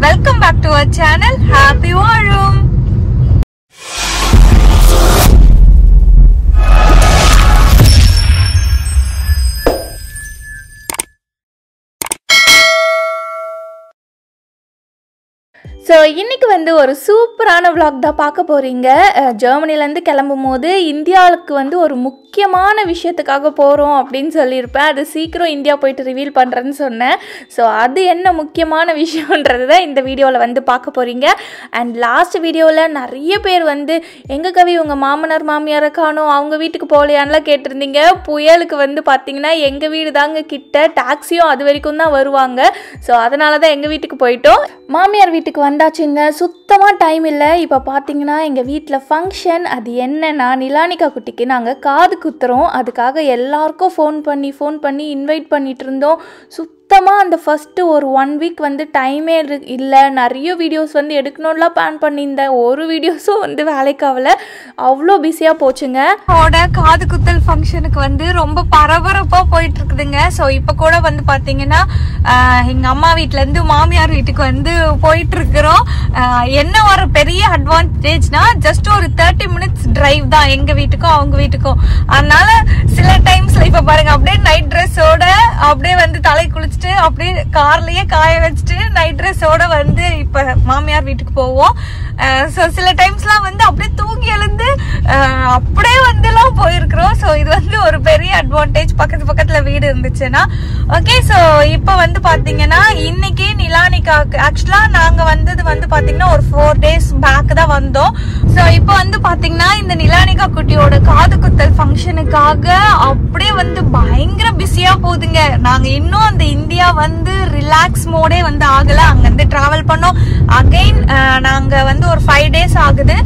Welcome back to our channel. Happy Varum. So இன்றைக்கி வந்து ஒரு சூப்பரான vlog தான் பார்க்க போகிறீங்க. ஜெர்மனிலேருந்து கிளம்பும் போது இந்தியாவுக்கு வந்து ஒரு முக்கியமான விஷயத்துக்காக போகிறோம் அப்படின்னு சொல்லியிருப்பேன். அது சீக்கிரம் இந்தியா போயிட்டு ரிவீல் பண்ணுறேன்னு சொன்னேன். ஸோ அது என்ன முக்கியமான விஷயன்றது தான் இந்த வீடியோவில் வந்து பார்க்க போகிறீங்க. அண்ட் லாஸ்ட் வீடியோவில் நிறைய பேர் வந்து எங்கள் கவி உங்கள் மாமனார் மாமியாரை காணோம், அவங்க வீட்டுக்கு போகலையான்லாம் கேட்டிருந்தீங்க. புயலுக்கு வந்து பார்த்திங்கன்னா எங்கள் வீடு தாங்க கிட்ட, டாக்ஸியும் அது வரைக்கும் தான் வருவாங்க. ஸோ அதனால தான் எங்கள் வீட்டுக்கு போயிட்டோம். மாமியார் வீட்டுக்கு வந்தாச்சுங்க. சுத்தமாக டைம் இல்லை. இப்போ பார்த்தீங்கன்னா எங்கள் வீட்டில் ஃபங்க்ஷன். அது என்னன்னா நிலானிகா குட்டிக்கு நாங்கள் காது குத்துறோம். அதுக்காக எல்லாருக்கும் ஃபோன் பண்ணி இன்வைட் பண்ணிட்டு இருந்தோம். சுத்தமாக அந்த ஃபஸ்ட்டு ஒரு 1 வீக் வந்து டைமே இல்லை. நிறைய வீடியோஸ் வந்து எடுக்கணும்லாம் பிளான் பண்ணியிருந்தேன். ஒரு வீடியோஸும் வந்து வேலைக்காகல, அவ்வளோ பிஸியாக போச்சுங்க. காது குத்தல் ஃபங்க்ஷனுக்கு வந்து ரொம்ப பரபரப்பாக போயிட்டு இருக்குதுங்க. ஸோ இப்போ கூட வந்து பார்த்தீங்கன்னா எங்கள் அம்மா வீட்டிலேருந்து மாமியார் வீட்டுக்கு வந்து போயிட்டு இருக்கிறோம். என்ன ஒரு பெரிய அட்வான்டேஜ்னா ஜஸ்ட் ஒரு 30 மினிட்ஸ் டிரைவ் தான் எங்கள் வீட்டுக்கும் அவங்க வீட்டுக்கும். அதனால சில டைம்ஸ்ல இப்போ பாருங்க, அப்படியே நைட் ட்ரெஸ்ஸோட அப்படியே வந்து தலை குளிச்சுட்டு அப்படியே கார்லயே காய வச்சுட்டு நைட் ட்ரெஸ்ஸோட வந்து இப்ப மாமியார் வீட்டுக்கு போவோம். ஸோ சில டைம்ஸ்லாம் வந்து அப்படியே தூங்கி எழுந்து அப்படியே வந்து எல்லாம் போயிருக்கிறோம். ஸோ இது வந்து ஒரு பெரிய அட்வான்டேஜ் பக்கத்துல வீடு இருந்துச்சுன்னா. ஓகே, ஸோ இப்போ வந்து பாத்தீங்கன்னா இன்னைக்கு நிலானிகாக்கு ஆக்சுவலா நாங்க வந்தது வந்து பாத்தீங்கன்னா ஒரு 4 days பேக் தான் வந்தோம். ஸோ இப்போ வந்து பாத்தீங்கன்னா இந்த நிலானிகா குட்டியோட காது குத்தல் ஃபங்க்ஷனுக்காக அப்படியே வந்து பயங்கர பிஸியா போகுதுங்க. நாங்க இன்னும் அந்த இந்தியா வந்து ரிலாக்ஸ் மோடே வந்து ஆகல. அங்க இருந்து டிராவல் பண்ணோம். அகைன் நாங்க வந்து ஒரு 5 days ஆகுது.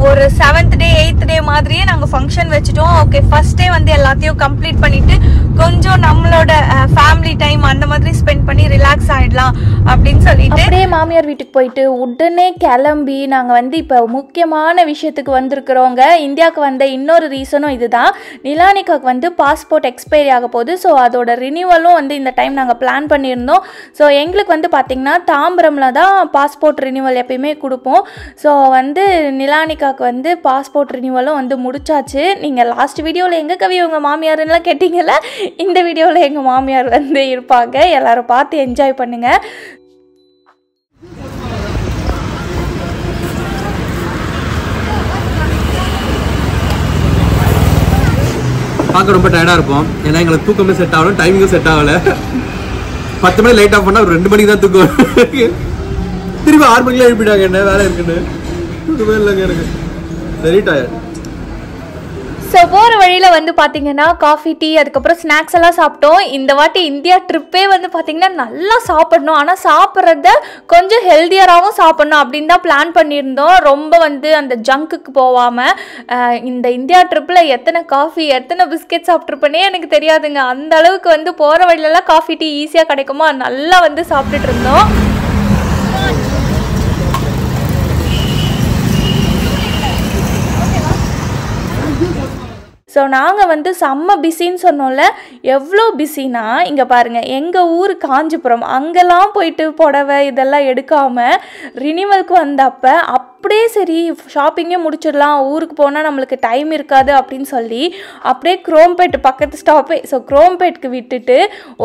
ஒரு 7th day 8th day மாதிரியே நாங்க ஃபங்க்ஷன் வச்சுட்டோம். ஓகே, ஃபர்ஸ்ட் டே வந்து எல்லாத்தையும் கம்ப்ளீட் பண்ணிட்டு கொஞ்சம் நம்மளோட ஃபேமிலி டைம் அந்த மாதிரி ஸ்பெண்ட் பண்ணி ரிலாக்ஸ் ஆயிடலாம் அப்படின்னு சொல்லிட்டு அப்படியே மாமியார் வீட்டுக்கு போயிட்டு உடனே கிளம்பி நாங்க வந்து இப்ப முக்கியமான விஷயத்துக்கு வந்திருக்கிறோங்க. இந்தியாவுக்கு வந்த இன்னொரு ரீசனும் இதுதான். நிலானிகாக்கு வந்து பாஸ்போர்ட் எக்ஸ்பைரி ஆக போகுது. ஸோ அதோட ரினியூவலும் வந்து இந்த டைம் நாங்கள் பிளான் பண்ணியிருந்தோம். ஸோ எங்களுக்கு வந்து பார்த்திங்கன்னா தாம்பரமில் தான் பாஸ்போர்ட் ரினியூவல் எப்பயுமே கொடுப்போம். ஸோ வந்து நிலானிகாவுக்கு வந்து பாஸ்போர்ட் ரினியூவலும் வந்து முடிச்சாச்சு. நீங்கள் லாஸ்ட் வீடியோவில் எங்கள் கவி உங்கள் மாமியாருன்னெலாம் கேட்டிங்கல்ல, இந்த வீடியோவில் எங்கள் மாமியார் வந்து இருப்பாங்க. எல்லோரும் பார்த்து என்ஜாய் பண்ணுங்கள். பார்க்க ரொம்ப டயர்டாக இருப்போம். ஏன்னா எங்களுக்கு தூக்கமே செட் ஆகணும், டைமிங்கும் செட் ஆகலை. 10 மணி லைட் ஆஃப் பண்ணால் ஒரு 2 மணிக்கு தான் தூக்கம். திரும்பி 6 மணிக்கெலாம் எழுப்பிட்டாங்க, என்ன வேலை இருக்குன்னு. தூக்கமே இல்லைங்க எனக்கு, சரி டயர்ட். ஸோ போகிற வழியில் வந்து பார்த்திங்கன்னா காஃபி டீ அதுக்கப்புறம் ஸ்நாக்ஸ் எல்லாம் சாப்பிட்டோம். இந்த வாட்டி இந்தியா ட்ரிப்பே வந்து பார்த்திங்கன்னா நல்லா சாப்பிடணும், ஆனால் சாப்பிட்றத கொஞ்சம் ஹெல்த்தியராகவும் சாப்பிட்ணும் அப்படின்னு தான் பிளான் பண்ணியிருந்தோம். ரொம்ப வந்து அந்த ஜங்குக்கு போகாமல் இந்த இந்தியா ட்ரிப்பில் எத்தனை காஃபி எத்தனை பிஸ்கெட் சாப்பிட்ருப்பேனே எனக்கு தெரியாதுங்க. அந்த அளவுக்கு வந்து போகிற வழியிலலாம் காஃபி டீ ஈஸியாக கிடைக்குமோ நல்லா வந்து சாப்பிட்டுட்டு இருந்தோம். ஸோ நாங்கள் வந்து செம்ம பிஸின்னு சொன்னோம்ல, எவ்வளோ பிஸினா இங்கே பாருங்கள், எங்கள் ஊர் காஞ்சிபுரம் அங்கெல்லாம் போயிட்டு புடவை இதெல்லாம் எடுக்காமல் ரினிவலுக்கு வந்தப்போ அப்படியே சரி ஷாப்பிங்கே முடிச்சிடலாம், ஊருக்கு போனால் நம்மளுக்கு டைம் இருக்காது அப்படின்னு சொல்லி அப்படியே குரோம்பேட் பக்கத்து ஸ்டாப்பே, ஸோ குரோம்பேட்டுக்கு விட்டுட்டு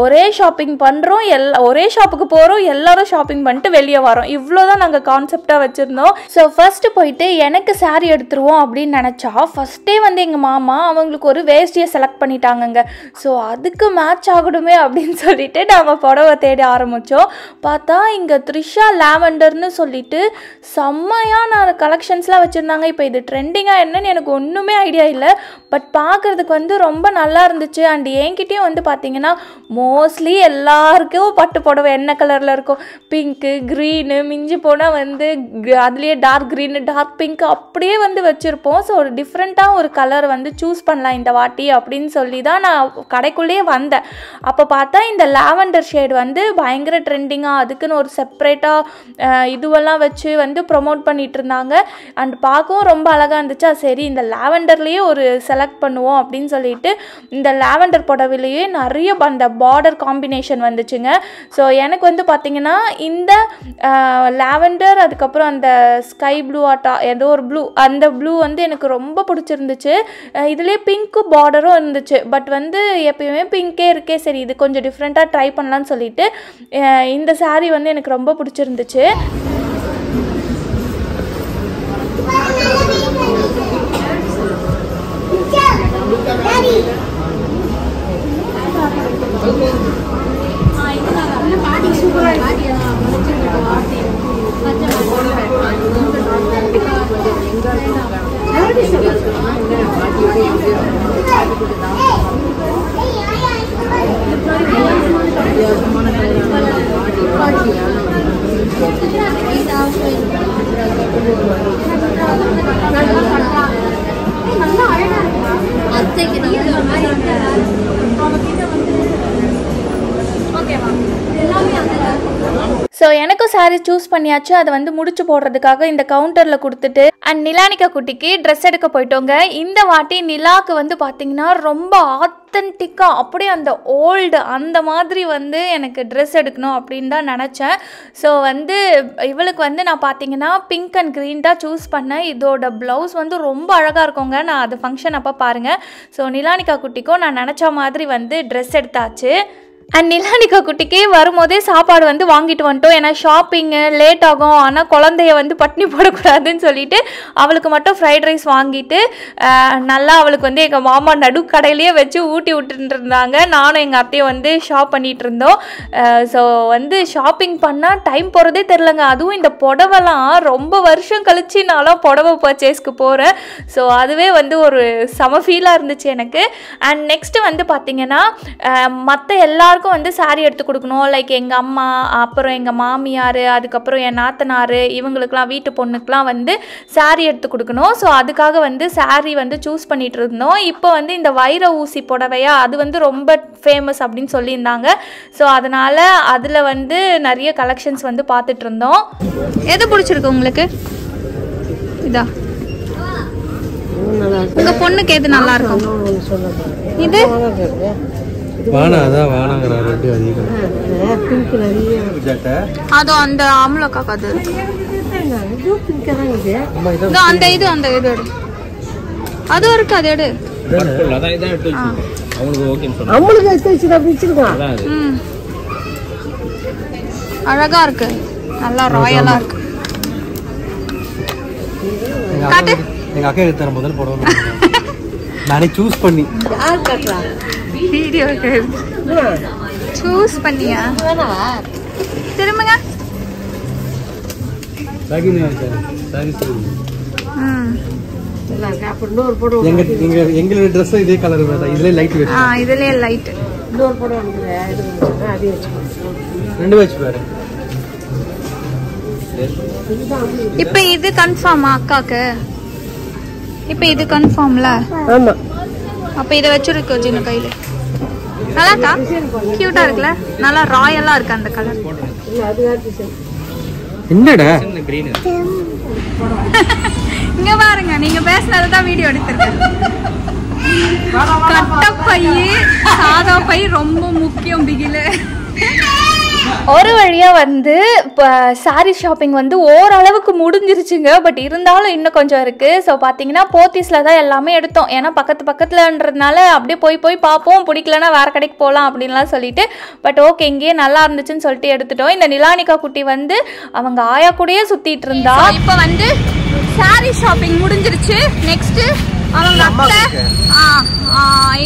ஒரே ஷாப்பிங் பண்ணுறோம். ஒரே ஷாப்புக்கு போகிறோம், எல்லோரும் ஷாப்பிங் பண்ணிட்டு வெளியே வரோம். இவ்வளோ தான் நாங்கள் கான்செப்டாக வச்சுருந்தோம். ஸோ ஃபஸ்ட்டு போயிட்டு எனக்கு சாரீ எடுத்துருவோம் அப்படின்னு நினச்சா ஃபஸ்ட்டே வந்து எங்கள் மாமா அவங்களுக்கு ஒரு வேஷ்டியை செலக்ட் பண்ணிட்டாங்கங்க. ஸோ அதுக்கு மேட்ச் ஆகணுமே அப்படின்னு சொல்லிட்டு நாங்கள் புடவை தேடி ஆரம்பித்தோம். பார்த்தா இங்கே த்ரிஷா லாவெண்டர்னு சொல்லிட்டு செம்மையான கலெக்ஷன்ஸ்லாம் வச்சுருந்தாங்க. இப்போ இது ட்ரெண்டிங்காக என்னன்னு எனக்கு ஒன்றுமே ஐடியா இல்லை. பட் பார்க்குறதுக்கு வந்து ரொம்ப நல்லா இருந்துச்சு. அண்ட் என்கிட்டயும் வந்து பார்த்தீங்கன்னா மோஸ்ட்லி எல்லாருக்கும் பட்டு புடவை என்ன கலரில் இருக்கும், பிங்க்கு க்ரீனு, மிஞ்சி போனால் வந்து அதுலேயே டார்க் க்ரீனு டார்க் பிங்க் அப்படியே வந்து வச்சுருப்போம். ஸோ ஒரு டிஃப்ரெண்ட்டாக ஒரு கலர் வந்து சூஸ் பண்ணலாம் இந்த வாட்டி அப்படின்னு சொல்லி தான் நான் கடைக்குள்ளேயே வந்தேன். அப்போ பார்த்தா இந்த லாவெண்டர் ஷேட் வந்து பயங்கர ட்ரெண்டிங்காக அதுக்குன்னு ஒரு செப்பரேட்டாக இதுவெல்லாம் வச்சு வந்து ப்ரொமோட் பண்ணிட்டு போட்டிருந்தாங்க. அண்ட் பார்க்கவும் ரொம்ப அழகாக இருந்துச்சா, சரி இந்த லாவெண்டர்லேயே ஒரு செலக்ட் பண்ணுவோம் அப்படின்னு சொல்லிட்டு இந்த லாவெண்டர் புடவையிலேயே நிறைய அந்த பார்டர் காம்பினேஷன் வந்துச்சுங்க. ஸோ எனக்கு வந்து பார்த்திங்கன்னா இந்த லாவெண்டர் அதுக்கப்புறம் அந்த ஸ்கை ப்ளூ ஆட்டா ஏதோ ஒரு ப்ளூ, அந்த ப்ளூ வந்து எனக்கு ரொம்ப பிடிச்சிருந்துச்சு. இதுலேயே பிங்க்கு பார்டரும் இருந்துச்சு. பட் வந்து எப்பயுமே பிங்கே இருக்கே, சரி இது கொஞ்சம் டிஃப்ரெண்ட்டாக ட்ரை பண்ணலான்னு சொல்லிட்டு இந்த saree வந்து எனக்கு ரொம்ப பிடிச்சிருந்துச்சு. ஸோ எனக்கும் சாரீ சூஸ் பண்ணியாச்சு. அதை வந்து முடிச்சு போடுறதுக்காக இந்த கவுண்டரில் கொடுத்துட்டு அண்ட் நிலானிகா குட்டிக்கு ட்ரெஸ் எடுக்க போயிட்டோங்க. இந்த வாட்டி நிலாவுக்கு வந்து பார்த்திங்கன்னா ரொம்ப ஆத்தென்டிக்காக அப்படியே அந்த ஓல்டு அந்த மாதிரி வந்து எனக்கு ட்ரெஸ் எடுக்கணும் அப்படின்னு தான் நினச்சேன். ஸோ வந்து இவளுக்கு வந்து நான் பார்த்திங்கன்னா பிங்க் அண்ட் க்ரீன் தான் சூஸ் பண்ணேன். இதோட ப்ளவுஸ் வந்து ரொம்ப அழகாக இருக்குங்க. நான் அது ஃபங்க்ஷன் அப்போ பாருங்கள். ஸோ நிலானிகா குட்டிக்கும் நான் நினச்ச மாதிரி வந்து ட்ரெஸ் எடுத்தாச்சு. அண்ட் நிலானிகா குட்டிக்கு வரும்போதே சாப்பாடு வந்து வாங்கிட்டு வந்துட்டோம். ஏன்னா ஷாப்பிங்கு லேட் ஆகும், ஆனால் குழந்தைய வந்து பட்னி போடக்கூடாதுன்னு சொல்லிட்டு அவளுக்கு மட்டும் ஃப்ரைட் ரைஸ் வாங்கிட்டு நல்லா அவளுக்கு வந்து எங்கள் மாமா நடுக்கடையிலேயே வச்சு ஊட்டி விட்டுட்டு இருந்தாங்க. நானும் எங்கள் அத்தையும் வந்து ஷாப் பண்ணிகிட்டு இருந்தோம். ஸோ வந்து ஷாப்பிங் பண்ணால் டைம் போகிறதே தெரிலங்க. அதுவும் இந்த புடவைலாம் ரொம்ப வருஷம் கழிச்சு நான்லாம் புடவை பர்ச்சேஸ்க்கு போகிறேன். ஸோ அதுவே வந்து ஒரு செம ஃபீலாக இருந்துச்சு எனக்கு. அண்ட் நெக்ஸ்ட்டு வந்து பார்த்திங்கன்னா மற்ற எல்லாருக்கும் வந்து சாரீ எடுத்து கொடுக்கணும். லைக் எங்கள் அம்மா, அப்புறம் எங்கள் மாமியார், அதுக்கப்புறம் என் நாத்தனார், இவங்களுக்கெலாம் வீட்டு பொண்ணுக்கெலாம் வந்து சாரீ எடுத்து கொடுக்கணும். ஸோ அதுக்காக வந்து சாரீ வந்து சூஸ் பண்ணிகிட்டு இருந்தோம். இப்போ வந்து இந்த வைர ஊசி புடவையா அது வந்து ரொம்ப ஃபேமஸ் அப்படின்னு சொல்லியிருந்தாங்க. ஸோ அதனால் அதில் வந்து நிறைய கலெக்ஷன்ஸ் வந்து பார்த்துட்டு இருந்தோம். எது பிடிச்சிருக்கு உங்களுக்கு? இதா உங்கள் பொண்ணுக்கு எது நல்லா இருக்கும்? இது வானா அதான் வானாங்கற ரெண்டு அதிகம். பிங்க் நிறைய ஜட்ட. அது அந்த ஆம்லக்கா கது. இது பிங்க் தான் இது. அந்த இது எடு. அது இருக்கு அது எடு. அதான் இத எடுத்து வச்சு. அவங்களுக்கு ஓகேன்னு சொன்னா. அவங்களுக்கு எடுத்து வச்சு அப்படி வச்சிருக்கான். அழகா இருக்கு. நல்லா ராயலா இருக்கு. காட்டு. எங்க அக்கா எடுத்து தர முதல்ல போடுவாங்க. நானே சூஸ் பண்ணி. யார் காட்றா? வீடியோ சூஸ் பண்ணியா? திரும்புங்க. எங்களோட ட்ரெஸ் இதே கலர் இதுல லைட் வெயிட். இதுலயே லைட். இன்னொரு போட ரெண்டு வச்சு பாரு. இப்போ இது கன்ஃபார்மா அக்காக்கு? இப்போ இது கன்ஃபார்ம்ல? ஆமா. அப்ப இத வச்சிருக்கோ ஜின கையில. நல்லா இருக்கா? கியூட்டா இருக்குல? நல்லா ராயலா இருக்கு அந்த கலர். என்னடா? இங்க பாருங்க, நீங்க பேசுனத தான் வீடியோ எடுத்துருக்கேன். கட்டப்பை, சாதா பை ரொம்ப முக்கியம் பிகில. ஒரு வழியாக வந்து இப்போ சாரீ ஷாப்பிங் வந்து ஓரளவுக்கு முடிஞ்சிருச்சுங்க. பட் இருந்தாலும் இன்னும் கொஞ்சம் இருக்குது. ஸோ பார்த்தீங்கன்னா போத்தீஸில் தான் எல்லாமே எடுத்தோம். ஏன்னா பக்கத்துலன்றதுனால அப்படியே போய் பார்ப்போம், பிடிக்கலன்னா வேறு கடைக்கு போகலாம் அப்படின்லாம் சொல்லிட்டு. பட் ஓகே, இங்கேயே நல்லா இருந்துச்சுன்னு சொல்லிட்டு எடுத்துட்டோம். இந்த நிலானிகா குட்டி வந்து அவங்க ஆயா கூடயே சுற்றிட்டு இருந்தா. இப்போ வந்து சாரீ ஷாப்பிங் முடிஞ்சிருச்சு. நெக்ஸ்ட்டு அவங்க அத்தை,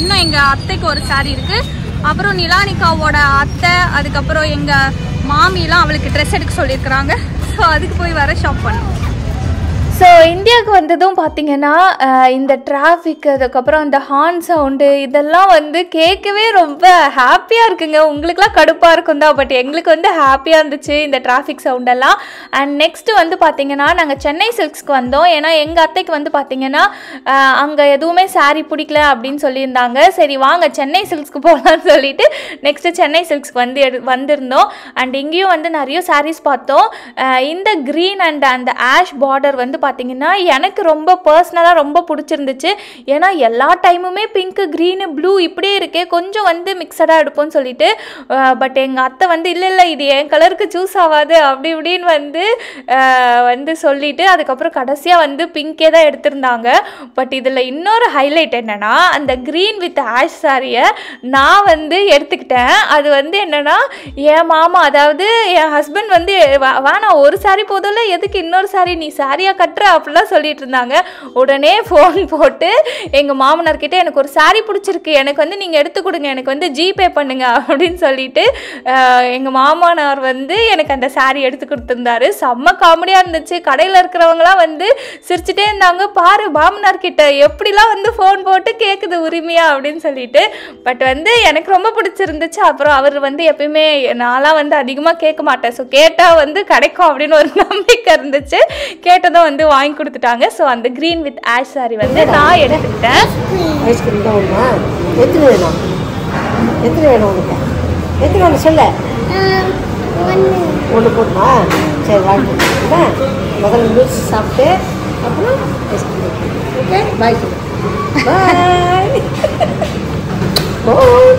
இன்னும் எங்கள் அத்தைக்கு ஒரு சாரீ இருக்குது. அப்புறம் நிலானிகாவோட அத்தை, அதுக்கப்புறம் எங்கள் மாமிலாம் அவளுக்கு ட்ரெஸ் எடுக்க சொல்லியிருக்கிறாங்க. ஸோ அதுக்கு போய் வர ஷாப் பண்ணோம். ஸோ இந்தியாவுக்கு வந்ததும் பார்த்தீங்கன்னா இந்த டிராஃபிக், அதுக்கப்புறம் இந்த ஹார்ன் சவுண்டு இதெல்லாம் வந்து கேட்கவே ரொம்ப ஹாப்பியாக இருக்குங்க. உங்களுக்குலாம் கடுப்பாக இருக்கும் தான், பட் எங்களுக்கு வந்து ஹாப்பியாக இருந்துச்சு இந்த டிராஃபிக் சவுண்டெல்லாம். அண்ட் நெக்ஸ்ட்டு வந்து பார்த்திங்கன்னா நாங்கள் சென்னை சில்க்ஸ்க்கு வந்தோம். ஏன்னா எங்கள் அத்தைக்கு வந்து பார்த்திங்கன்னா அங்கே எதுவுமே சாரீ பிடிக்கல அப்படின்னு சொல்லியிருந்தாங்க. சரி வாங்க சென்னை சில்க்ஸ்க்கு போகலான்னு சொல்லிட்டு நெக்ஸ்ட்டு சென்னை சில்க்ஸ்க்கு வந்திருந்தோம். அண்ட் இங்கேயும் வந்து நிறைய சாரீஸ் பார்த்தோம். இந்த க்ரீன் அண்ட் அந்த ஆஷ் பார்டர் வந்து பார்த்தீங்கன்னா எனக்கு ரொம்ப பர்சனலாக ரொம்ப பிடிச்சிருந்துச்சு. ஏன்னா எல்லா டைமுமே பிங்க்கு க்ரீனு ப்ளூ இப்படியே இருக்கே, கொஞ்சம் வந்து மிக்சடாக எடுப்போம்னு சொல்லிட்டு, பட் எங்கள் அத்தை வந்து இல்லை இது என் கலருக்கு சூஸ் ஆகாது அப்படி இப்படின்னு வந்து சொல்லிட்டு அதுக்கப்புறம் கடைசியாக வந்து பிங்கே தான் எடுத்திருந்தாங்க. பட் இதில் இன்னொரு ஹைலைட் என்னென்னா அந்த க்ரீன் வித் ஆஷ் சாரியை நான் வந்து எடுத்துக்கிட்டேன். அது வந்து என்னென்னா என் மாமா, அதாவது என் ஹஸ்பண்ட் வந்து வேணாம் ஒரு சாரி போதில்ல, எதுக்கு இன்னொரு சாரி, நீ சாரியாக கட்டுற அப்படிலாம் சொல்லிட்டு இருந்தாங்க. உடனே ஃபோன் போட்டு எங்கள் மாமனார்கிட்ட எனக்கு ஒரு சாரி பிடிச்சிருக்கு, எனக்கு வந்து நீங்கள் எடுத்து கொடுங்க, எனக்கு வந்து ஜிபே பண்ணுங்க அப்படின்னு சொல்லிட்டு எங்கள் மாமனார் வந்து எனக்கு அந்த சாரி எடுத்து கொடுத்துருந்தாரு. செம்ம காமெடியாக இருந்துச்சு. கடையில் இருக்கிறவங்களாம் வந்து சிரிச்சுட்டே இருந்தாங்க, பாரு மாமனார்கிட்ட எப்படிலாம் வந்து ஃபோன் போட்டு கேட்குது உரிமையா அப்படின்னு சொல்லிட்டு. பட் வந்து எனக்கு ரொம்ப பிடிச்சிருந்துச்சு. அப்புறம் அவர் வந்து எப்பயுமே நான்லாம் வந்து அதிகமாக கேட்க மாட்டேன், ஸோ கேட்டால் வந்து கிடைக்கும் அப்படின்னு ஒரு நம்பிக்கை இருந்துச்சு. கேட்டதும் வந்து வாங்கி கொடுத்துட்டாங்க. ஸோ அந்த க்ரீன் வித் ஆஷ் சாரி வந்து நான் எடுத்துக்கிட்டேன். ஐஸ்கிரீம் தான் வேணுமா? எத்தனை வேணும் உனக்கு? எத்தனை ஒன்று சொல்ல? ஒன்று போதுமா? சரி வாங்கி கொடுத்துருக்கேன். முதல்ல மில்ஸ் சாப்பிட்டு அப்புறம் ஐஸ்கிரீம். ஓகே பாய் பாய்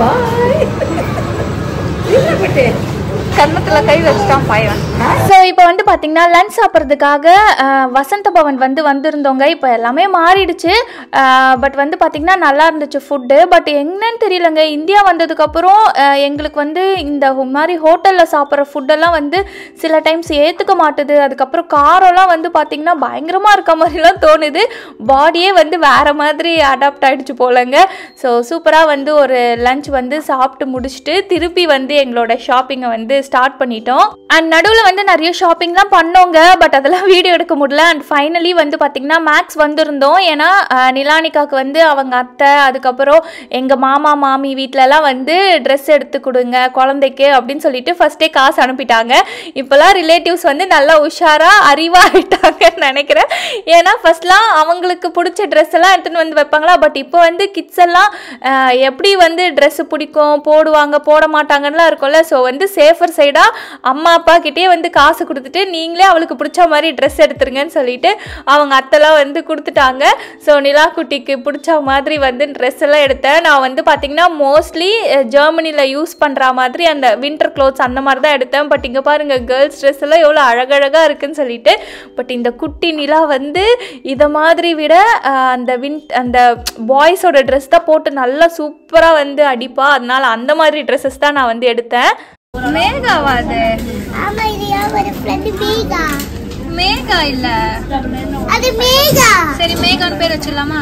பாய். என்ன பட்டு கர்மத்தில் கை வச்சுட்டான் பையன். ஸோ இப்போ வந்து பார்த்தீங்கன்னா லன்ச் சாப்பிட்றதுக்காக வசந்த பவன் வந்திருந்தோங்க. இப்போ எல்லாமே மாறிடுச்சு. பட் வந்து பார்த்திங்கன்னா நல்லா இருந்துச்சு ஃபுட்டு. பட் என்னன்னு தெரியலங்க, இந்தியா வந்ததுக்கப்புறம் எங்களுக்கு வந்து இந்த மாதிரி ஹோட்டலில் சாப்பிட்ற ஃபுட்டெல்லாம் வந்து சில டைம்ஸ் ஏற்றுக்க மாட்டுது. அதுக்கப்புறம் காரம்லாம் வந்து பார்த்திங்கன்னா பயங்கரமாக இருக்க மாதிரிலாம் தோணுது. பாடியே வந்து வேறு மாதிரி அடாப்ட் ஆகிடுச்சு போலங்க. ஸோ சூப்பராக வந்து ஒரு லன்ச் வந்து சாப்பிட்டு முடிச்சுட்டு திருப்பி வந்து எங்களோட ஷாப்பிங்கை வந்து ஸ்டார்ட் பண்ணிட்டோம். அண்ட் நடுவில் வந்து நிறைய ஷாப்பிங்லாம் பண்ணோங்க. பட் அதெல்லாம் வீடியோ எடுக்க முடியல. அண்ட் ஃபைனலி வந்து பார்த்திங்கன்னா மேக்ஸ் வந்திருந்தோம். ஏன்னா நிலானிகாவுக்கு வந்து அவங்க அத்தை, அதுக்கப்புறம் எங்கள் மாமா மாமி வீட்டிலலாம் வந்து ட்ரெஸ் எடுத்து கொடுங்க குழந்தைக்கு அப்படின்னு சொல்லிட்டு ஃபஸ்ட்டே காசு அனுப்பிட்டாங்க. இப்போலாம் ரிலேட்டிவ்ஸ் வந்து நல்லா உஷாராக அறிவாக ஆகிட்டாங்கன்னு நினைக்கிறேன். ஏன்னா ஃபஸ்ட்லாம் அவங்களுக்கு பிடிச்ச ட்ரெஸ் எல்லாம் எடுத்துகிட்டு வந்து வைப்பாங்களா, பட் இப்போ வந்து கிட்ஸ் எல்லாம் எப்படி வந்து ட்ரெஸ்ஸு பிடிக்கும், போடுவாங்க போட மாட்டாங்கன்னுலாம் இருக்கும்ல. ஸோ வந்து சேஃபர் சைடாக அம்மா அப்பா கிட்டே வந்து காசு கொடுத்துட்டு நீங்களே அவளுக்கு பிடிச்ச மாதிரி ட்ரெஸ் எடுத்துருங்கன்னு சொல்லிட்டு அவங்க அத்தைலாம் வந்து கொடுத்துட்டாங்க. ஸோ நிலா குட்டிக்கு பிடிச்ச மாதிரி வந்து ட்ரெஸ் எல்லாம் எடுத்தேன். நான் வந்து பார்த்திங்கன்னா மோஸ்ட்லி ஜெர்மனியில் யூஸ் பண்ணுற மாதிரி அந்த வின்டர் க்ளோத்ஸ் அந்த மாதிரி தான் எடுத்தேன். பட் இங்கே பாருங்கள் கேர்ள்ஸ் ட்ரெஸ் எல்லாம் எவ்வளோ அழகழகாக இருக்குன்னு சொல்லிட்டு. பட் இந்த குட்டி நிலா வந்து இதை மாதிரி விட அந்த பாய்ஸோட ட்ரெஸ் தான் போட்டு நல்லா சூப்பராக வந்து அடிப்பா. அதனால அந்த மாதிரி ட்ரெஸ்ஸஸ் தான் நான் வந்து எடுத்தேன். மேகாவா அது? ஆமா இது ஒரு ஃப்ரெண்ட் மேகா. மேகா இல்ல அது மேகா. சரி மேகான்னு பேர் வச்சிடலாமா?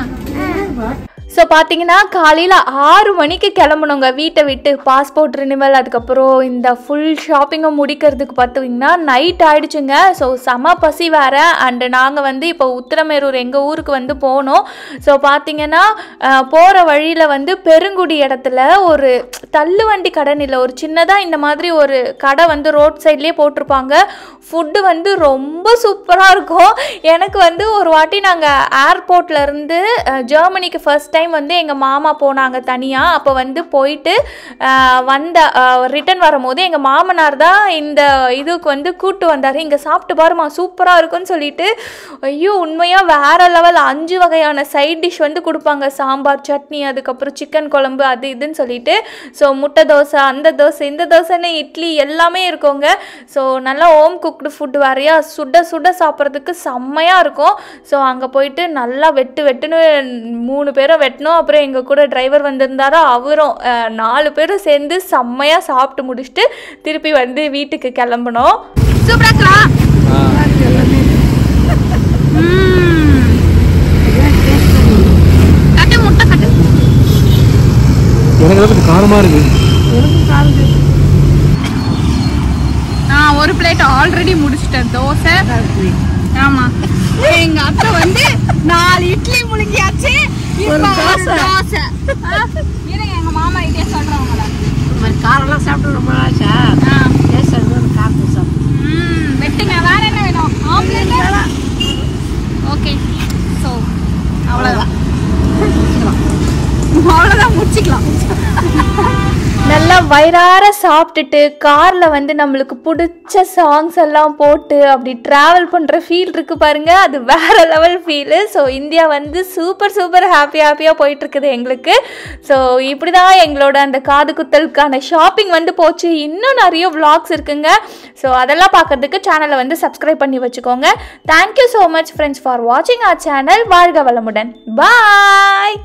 ஸோ பார்த்தீங்கன்னா காலையில் 6 மணிக்கு கிளம்பணுங்க வீட்டை விட்டு. பாஸ்போர்ட் ரினிவல் அதுக்கப்புறம் இந்த ஃபுல் ஷாப்பிங்கை முடிக்கிறதுக்கு பார்த்தீங்கன்னா நைட் ஆகிடுச்சுங்க. ஸோ செம பசி வேறு. அண்டு நாங்கள் வந்து இப்போ உத்திரமேரூர் எங்கள் ஊருக்கு வந்து போனோம். ஸோ பார்த்தீங்கன்னா போகிற வழியில் வந்து பெருங்குடி இடத்துல ஒரு தள்ளுவண்டி கடன் இல்லை, ஒரு சின்னதாக இந்த மாதிரி ஒரு கடை வந்து ரோட் சைட்லேயே போட்டிருப்பாங்க. ஃபுட்டு வந்து ரொம்ப சூப்பராக இருக்கும். எனக்கு வந்து ஒரு வாட்டி நாங்கள் ஏர்போர்ட்லேருந்து ஜெர்மனிக்கு ஃபர்ஸ்ட் டைம் வந்து எங்கள் மாமா போனாங்க தனியாக. அப்போ வந்து போயிட்டு ரிட்டன் வரும்போது எங்கள் மாமனார் தான் இந்த இதுக்கு வந்து கூப்பிட்டு வந்தார். இங்கே சாப்பிட்டு பாருமா சூப்பராக இருக்குன்னு சொல்லிட்டு. ஐயோ உண்மையாக வேறு லெவல். 5 வகையான சைட் டிஷ் வந்து கொடுப்பாங்க, சாம்பார் சட்னி அதுக்கப்புறம் சிக்கன் குழம்பு அது இதுன்னு சொல்லிட்டு. ஸோ முட்டை தோசை, அந்த தோசை இந்த தோசைன்னு இட்லி எல்லாமே இருக்குங்க. ஸோ நல்லா ஹோம் குக்டு ஃபுட்டு வேறையா, சுட சுட சாப்பிட்றதுக்கு செம்மையாக இருக்கும். ஸோ அங்கே போயிட்டு நல்லா வெட்டுன்னு 3 பேரும் வெட்டணும். அப்புறம் எங்கள் கூட டிரைவர் வந்திருந்தாரோ அவரும் 4 பேரும் சேர்ந்து செம்மையாக சாப்பிட்டு முடிச்சுட்டு திருப்பி வந்து வீட்டுக்கு கிளம்பணும். சூப்பராக கட்டு முட்டை கட்டு. எனக்கு கொஞ்சம் காரமாக இருக்கு. நான் ஒரு பிளேட் ஆல்ரெடி முடிச்சிட்டேன் தோசை. ஆமா எங்க அத்தை வந்து 4 இட்லி முழுங்கியாச்சு இப்ப தோசை இருங்க எங்க மாமா இதே சொல்றவங்கள காரெல்லாம் சாப்பிட்டு ரொம்ப நாளாச்சா காப்பு சாப்பிட்டு வெட்டுங்க வேற என்ன வேணும் ஆம்லெட் ஓகே ஸோ அவ்வளோதான் முடிச்சுக்கலாம் நல்லா வயிறார சாப்பிட்டுட்டு காரில் வந்து நம்மளுக்கு பிடிச்ச சாங்ஸ் எல்லாம் போட்டு அப்படி ட்ராவல் பண்ணுற ஃபீல் இருக்குது பாருங்கள், அது வேறு லெவல் ஃபீலு. ஸோ இந்தியா வந்து சூப்பர் ஹாப்பியாக போயிட்டுருக்குது எங்களுக்கு. ஸோ இப்படி தான் எங்களோட அந்த காது குத்தலுக்கான ஷாப்பிங் வந்து போச்சு. இன்னும் நிறைய vlogs இருக்குங்க. ஸோ அதெல்லாம் பார்க்கறதுக்கு சேனலை வந்து சப்ஸ்கிரைப் பண்ணி வச்சுக்கோங்க. Thank you so much friends for வாட்சிங் அவர் சேனல். வாழ்க வளமுடன். பாய்.